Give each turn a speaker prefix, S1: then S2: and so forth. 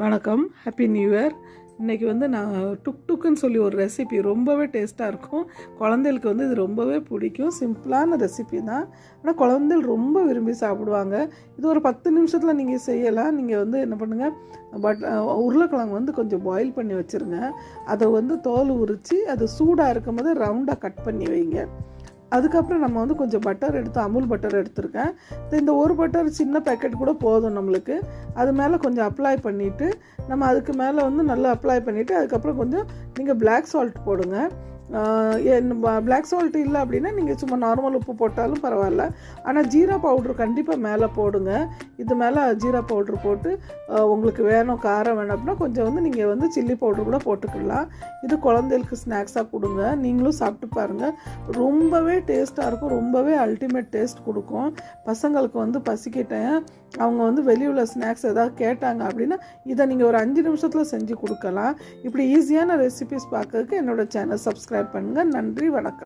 S1: வணக்கம், happy new year. இன்றைக்கி நான் டுக்குன்னு சொல்லி ஒரு ரெசிபி ரொம்பவே டேஸ்ட்டாக இருக்கும். குழந்தைகளுக்கு இது ரொம்பவே பிடிக்கும். சிம்பிளான ரெசிபி தான், ஆனால் குழந்தைகள் ரொம்ப விரும்பி சாப்பிடுவாங்க. இது ஒரு 10 நிமிஷத்தில் நீங்கள் செய்யலாம். நீங்கள் என்ன பண்ணுங்கள், உருளைக்கிழங்கு கொஞ்சம் பாயில் பண்ணி வச்சுருங்க. அதை தோல் உரித்து அது சூடாக இருக்கும்போது ரவுண்டாக கட் பண்ணி வைங்க. அதுக்கப்புறம் நம்ம கொஞ்சம் பட்டர் எடுத்து, அமுல் பட்டர் எடுத்துருக்கேன். இந்த ஒரு பட்டர் சின்ன பேக்கெட் கூட போதும் நம்மளுக்கு. அது மேலே கொஞ்சம் அப்ளை பண்ணிவிட்டு, நம்ம அதுக்கு மேலே நல்லா அப்ளை பண்ணிவிட்டு, அதுக்கப்புறம் கொஞ்சம் நீங்கள் பிளாக் சால்ட் போடுங்க. பிளாக் சால்ட் இல்லை அப்படின்னா நீங்கள் சும்மா நார்மல் உப்பு போட்டாலும் பரவாயில்ல. ஆனால் ஜீரா பவுட்ரு கண்டிப்பாக மேலே போடுங்க. இது மேலே ஜீரா பவுட்ரு போட்டு உங்களுக்கு வேணும், காரம் வேணும் அப்படின்னா கொஞ்சம் நீங்கள் சில்லி பவுட்ரு கூட போட்டுக்கலாம். இது குழந்தைகளுக்கு ஸ்நாக்ஸாக கொடுங்க. நீங்களும் சாப்பிட்டு பாருங்கள். ரொம்பவே டேஸ்ட்டாக இருக்கும். ரொம்பவே அல்டிமேட் டேஸ்ட் கொடுக்கும். பசங்களுக்கு பசிக்கிட்டேன், அவங்க வெளியுள்ள ஸ்நாக்ஸ் ஏதாவது கேட்டாங்க அப்படின்னா இதை நீங்கள் ஒரு 5 நிமிஷத்தில் செஞ்சு கொடுக்கலாம். இப்படி ஈஸியான ரெசிபிஸ் பார்க்கறதுக்கு என்னோடய சேனல் சப்ஸ்கிரைப் பண்ணுங்கள். நன்றி, வணக்கம்.